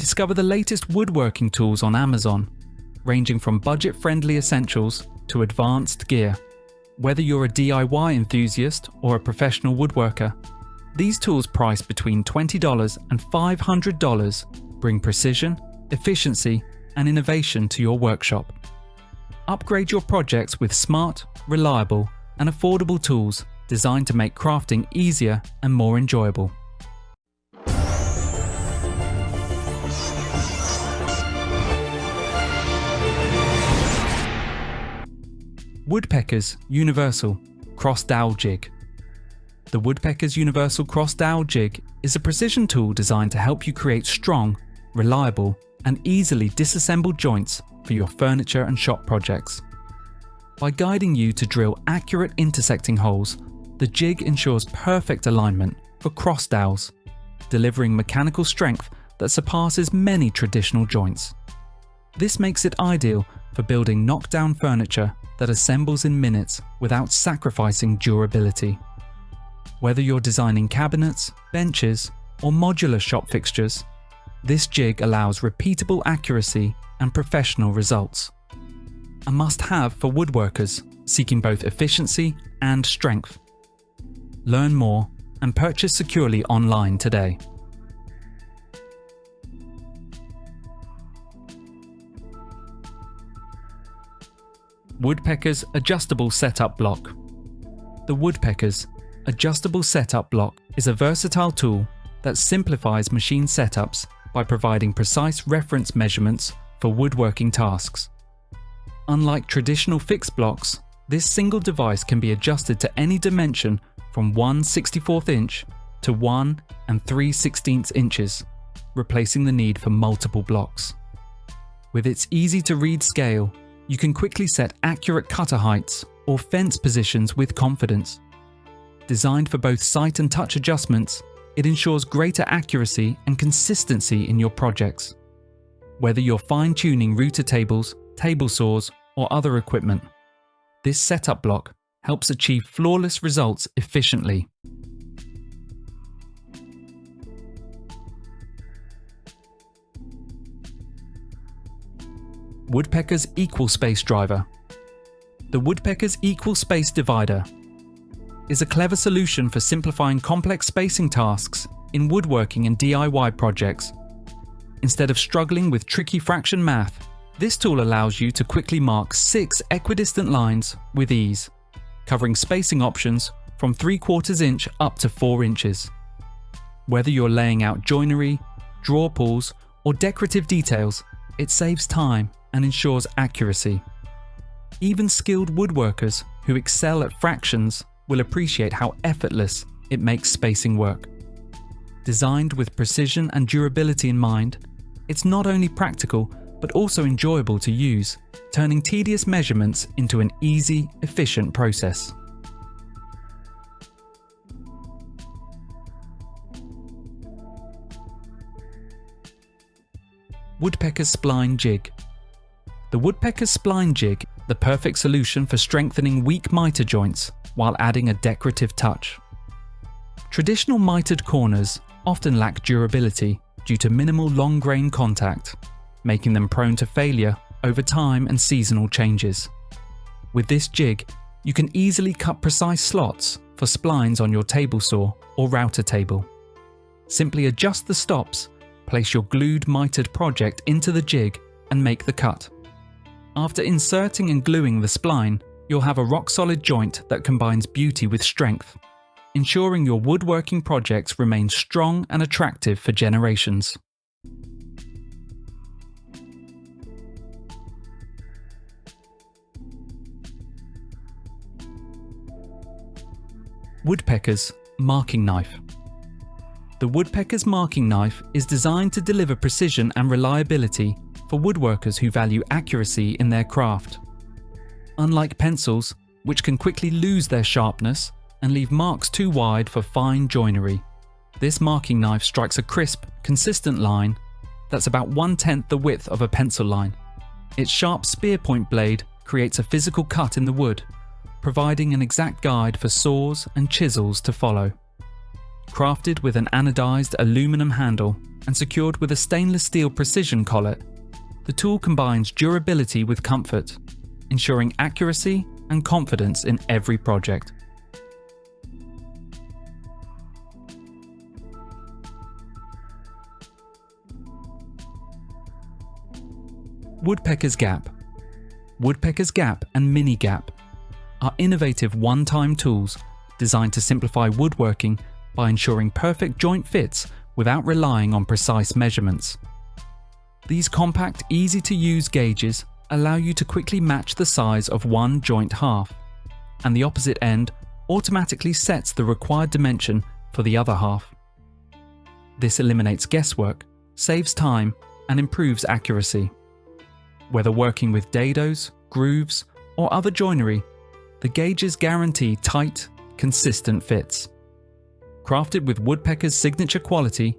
Discover the latest woodworking tools on Amazon, ranging from budget-friendly essentials to advanced gear. Whether you're a DIY enthusiast or a professional woodworker, these tools priced between $20 and $500 bring precision, efficiency, and innovation to your workshop. Upgrade your projects with smart, reliable, and affordable tools designed to make crafting easier and more enjoyable. Woodpeckers Universal Cross Dowel Jig. The Woodpeckers Universal Cross Dowel Jig is a precision tool designed to help you create strong, reliable, and easily disassembled joints for your furniture and shop projects. By guiding you to drill accurate intersecting holes, the jig ensures perfect alignment for cross dowels, delivering mechanical strength that surpasses many traditional joints. This makes it ideal for building knockdown furniture that assembles in minutes without sacrificing durability. Whether you're designing cabinets, benches, or modular shop fixtures, this jig allows repeatable accuracy and professional results. A must-have for woodworkers seeking both efficiency and strength. Learn more and purchase securely online today. Woodpeckers Adjustable Setup Block. The Woodpeckers Adjustable Setup Block is a versatile tool that simplifies machine setups by providing precise reference measurements for woodworking tasks. Unlike traditional fixed blocks, this single device can be adjusted to any dimension from 1/64 inch to 1 3/16 inches, replacing the need for multiple blocks. With its easy-to-read scale, you can quickly set accurate cutter heights or fence positions with confidence. Designed for both sight and touch adjustments, it ensures greater accuracy and consistency in your projects. Whether you're fine-tuning router tables, table saws, or other equipment, this setup block helps achieve flawless results efficiently. Woodpeckers Equal Space Driver. The Woodpeckers Equal Space Divider is a clever solution for simplifying complex spacing tasks in woodworking and DIY projects. Instead of struggling with tricky fraction math, this tool allows you to quickly mark 6 equidistant lines with ease, covering spacing options from 3/4 inch up to 4 inches. Whether you're laying out joinery, drawer pulls, or decorative details, it saves time and ensures accuracy. Even skilled woodworkers who excel at fractions will appreciate how effortless it makes spacing work. Designed with precision and durability in mind, it's not only practical but also enjoyable to use, turning tedious measurements into an easy, efficient process. Woodpeckers Spline Jig. The Woodpeckers Spline Jig, the perfect solution for strengthening weak miter joints while adding a decorative touch. Traditional mitered corners often lack durability due to minimal long grain contact, making them prone to failure over time and seasonal changes. With this jig, you can easily cut precise slots for splines on your table saw or router table. Simply adjust the stops, place your glued mitered project into the jig, and make the cut. After inserting and gluing the spline, you'll have a rock-solid joint that combines beauty with strength, ensuring your woodworking projects remain strong and attractive for generations. Woodpeckers Marking Knife. The Woodpeckers Marking Knife is designed to deliver precision and reliability for woodworkers who value accuracy in their craft. Unlike pencils, which can quickly lose their sharpness and leave marks too wide for fine joinery, this marking knife strikes a crisp, consistent line that's about 1/10 the width of a pencil line. Its sharp spear point blade creates a physical cut in the wood, providing an exact guide for saws and chisels to follow. Crafted with an anodized aluminum handle and secured with a stainless steel precision collet, the tool combines durability with comfort, ensuring accuracy and confidence in every project. Woodpeckers Gap. Woodpeckers Gap and Mini Gap are innovative one-time tools designed to simplify woodworking by ensuring perfect joint fits without relying on precise measurements. These compact, easy-to-use gauges allow you to quickly match the size of one joint half, and the opposite end automatically sets the required dimension for the other half. This eliminates guesswork, saves time, and improves accuracy. Whether working with dados, grooves, or other joinery, the gauges guarantee tight, consistent fits. Crafted with Woodpecker's signature quality,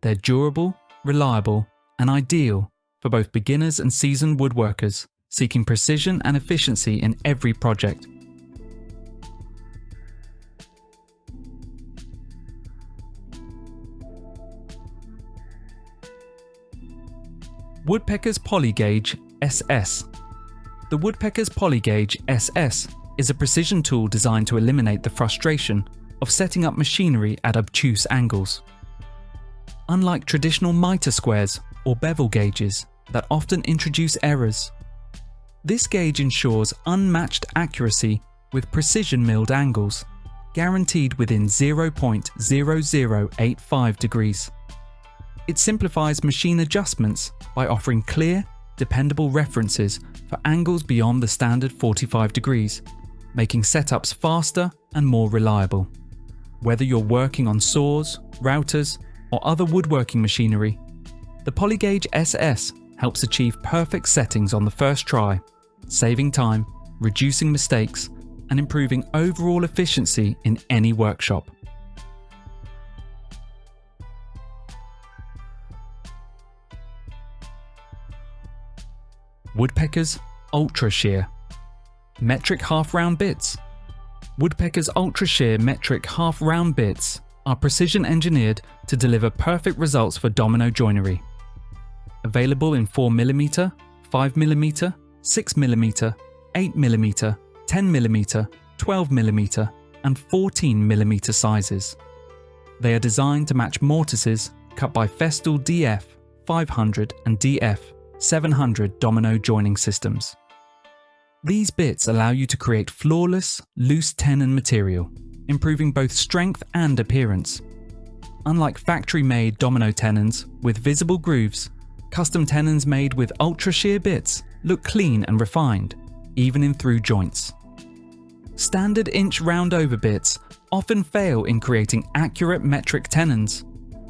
they're durable, reliable, and ideal for both beginners and seasoned woodworkers seeking precision and efficiency in every project. Woodpeckers Polygauge SS. The Woodpeckers Polygauge SS is a precision tool designed to eliminate the frustration of setting up machinery at obtuse angles. Unlike traditional mitre squares or bevel gauges that often introduce errors, this gauge ensures unmatched accuracy with precision milled angles, guaranteed within 0.0085 degrees. It simplifies machine adjustments by offering clear, dependable references for angles beyond the standard 45 degrees, making setups faster and more reliable. Whether you're working on saws, routers, or other woodworking machinery, the Polygauge SS helps achieve perfect settings on the first try, saving time, reducing mistakes, and improving overall efficiency in any workshop. Woodpeckers Ultra-Shear. Metric half-round bits. Woodpeckers Ultra-Shear metric half-round bits are precision engineered to deliver perfect results for domino joinery. Available in 4mm, 5mm, 6mm, 8mm, 10mm, 12mm, and 14mm sizes. They are designed to match mortises cut by Festool DF 500 and DF 700 domino joining systems. These bits allow you to create flawless, loose tenon material, improving both strength and appearance. Unlike factory-made domino tenons with visible grooves, custom tenons made with Ultra-Shear bits look clean and refined, even in through joints. Standard inch round-over bits often fail in creating accurate metric tenons,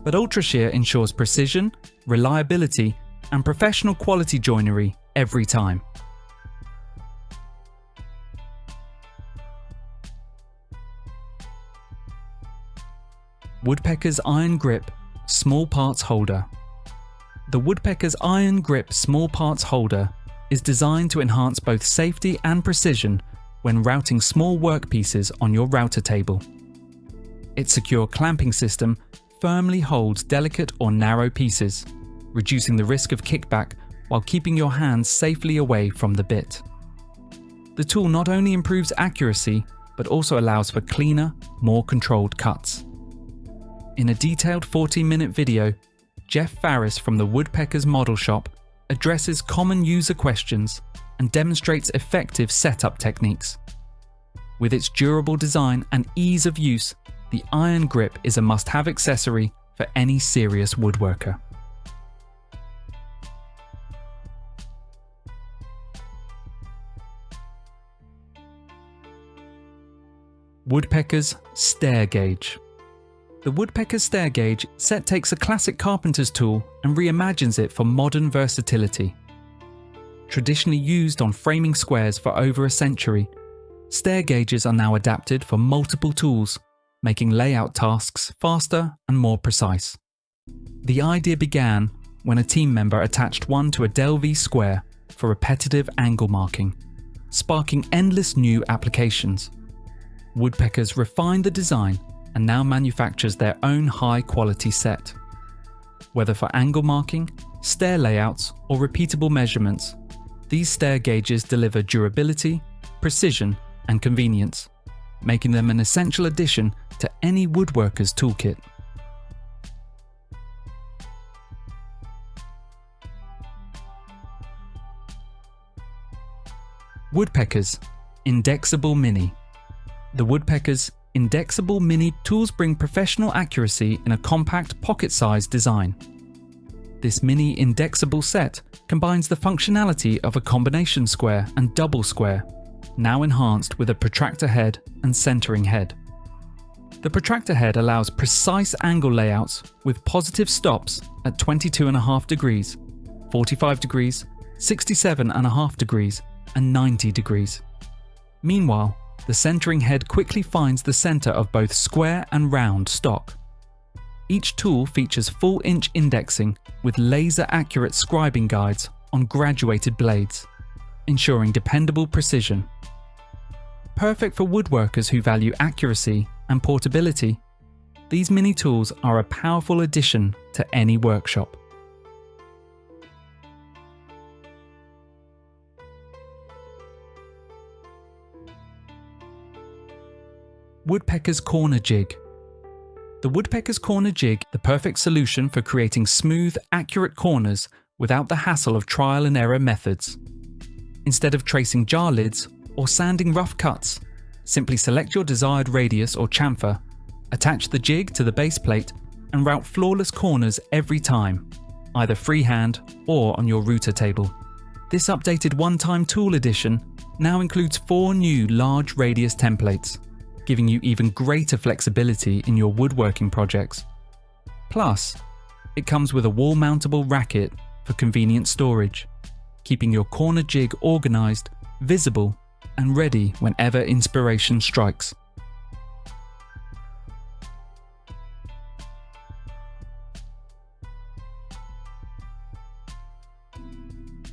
but Ultra-Shear ensures precision, reliability, and professional quality joinery every time. Woodpeckers Iron Grip Small Parts Holder. The Woodpeckers Iron Grip Small Parts Holder is designed to enhance both safety and precision when routing small workpieces on your router table. Its secure clamping system firmly holds delicate or narrow pieces, reducing the risk of kickback while keeping your hands safely away from the bit. The tool not only improves accuracy, but also allows for cleaner, more controlled cuts. In a detailed 14-minute video, Jeff Farris from the Woodpeckers Model Shop addresses common user questions and demonstrates effective setup techniques. With its durable design and ease of use, the Iron Grip is a must-have accessory for any serious woodworker. Woodpeckers Stair Gauge. The Woodpeckers Stair Gauge set takes a classic carpenter's tool and reimagines it for modern versatility. Traditionally used on framing squares for over a century, stair gauges are now adapted for multiple tools, making layout tasks faster and more precise. The idea began when a team member attached one to a Del V square for repetitive angle marking, sparking endless new applications. Woodpeckers refined the design and now manufactures their own high-quality set. Whether for angle marking, stair layouts, or repeatable measurements, these stair gauges deliver durability, precision, and convenience, making them an essential addition to any woodworker's toolkit. Woodpeckers Indexable Mini. The Woodpeckers Indexable Mini tools bring professional accuracy in a compact, pocket-sized design. This mini indexable set combines the functionality of a combination square and double square, now enhanced with a protractor head and centering head. The protractor head allows precise angle layouts with positive stops at 22.5 degrees, 45 degrees, 67.5 degrees, and 90 degrees. Meanwhile, the centering head quickly finds the center of both square and round stock. Each tool features full-inch indexing with laser-accurate scribing guides on graduated blades, ensuring dependable precision. Perfect for woodworkers who value accuracy and portability, these mini tools are a powerful addition to any workshop. Woodpeckers Corner Jig. The Woodpeckers Corner Jig, the perfect solution for creating smooth, accurate corners without the hassle of trial and error methods. Instead of tracing jar lids or sanding rough cuts, simply select your desired radius or chamfer, attach the jig to the base plate, and route flawless corners every time, either freehand or on your router table. This updated one-time tool edition now includes 4 new large radius templates, giving you even greater flexibility in your woodworking projects. Plus, it comes with a wall-mountable racket for convenient storage, keeping your corner jig organized, visible, and ready whenever inspiration strikes.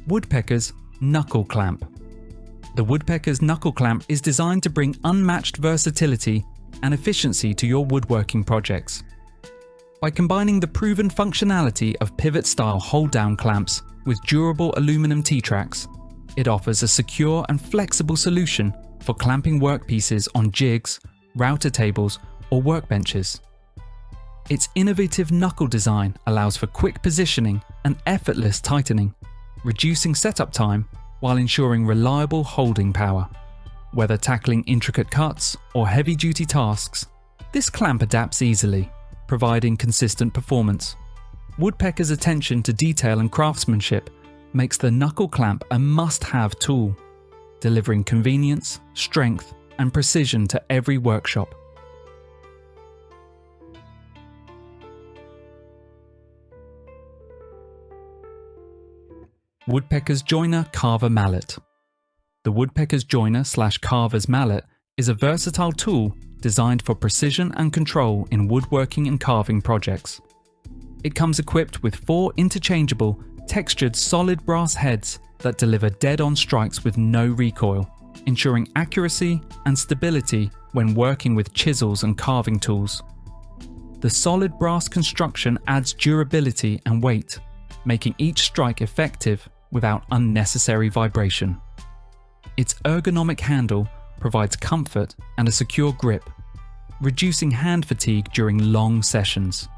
Woodpeckers Knuckle Clamp. The Woodpeckers Knuckle Clamp is designed to bring unmatched versatility and efficiency to your woodworking projects. By combining the proven functionality of pivot-style hold-down clamps with durable aluminum T-tracks, it offers a secure and flexible solution for clamping workpieces on jigs, router tables, or workbenches. Its innovative knuckle design allows for quick positioning and effortless tightening, reducing setup time while ensuring reliable holding power. Whether tackling intricate cuts or heavy-duty tasks, this clamp adapts easily, providing consistent performance. Woodpecker's attention to detail and craftsmanship makes the knuckle clamp a must-have tool, delivering convenience, strength, and precision to every workshop. Woodpeckers Joiner Carver Mallet. The Woodpeckers Joiner / Carver's Mallet is a versatile tool designed for precision and control in woodworking and carving projects. It comes equipped with 4 interchangeable, textured solid brass heads that deliver dead-on strikes with no recoil, ensuring accuracy and stability when working with chisels and carving tools. The solid brass construction adds durability and weight, making each strike effective without unnecessary vibration. Its ergonomic handle provides comfort and a secure grip, reducing hand fatigue during long sessions.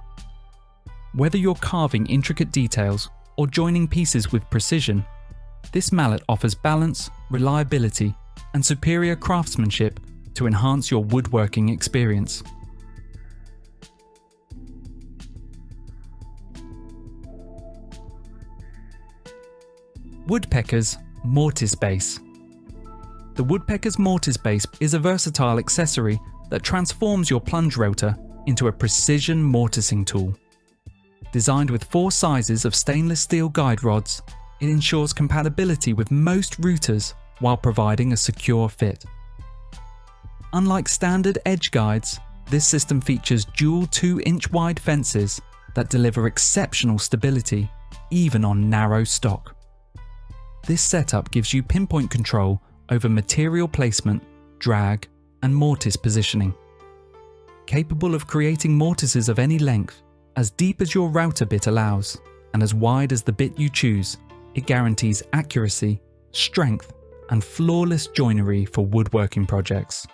Whether you're carving intricate details or joining pieces with precision, this mallet offers balance, reliability, and superior craftsmanship to enhance your woodworking experience. Woodpeckers Mortise Base. The Woodpeckers Mortise Base is a versatile accessory that transforms your plunge rotor into a precision mortising tool. Designed with 4 sizes of stainless steel guide rods, it ensures compatibility with most routers while providing a secure fit. Unlike standard edge guides, this system features dual 2-inch wide fences that deliver exceptional stability even on narrow stock. This setup gives you pinpoint control over material placement, drag, and mortise positioning. capable of creating mortises of any length, as deep as your router bit allows, and as wide as the bit you choose. It guarantees accuracy, strength, and flawless joinery for woodworking projects.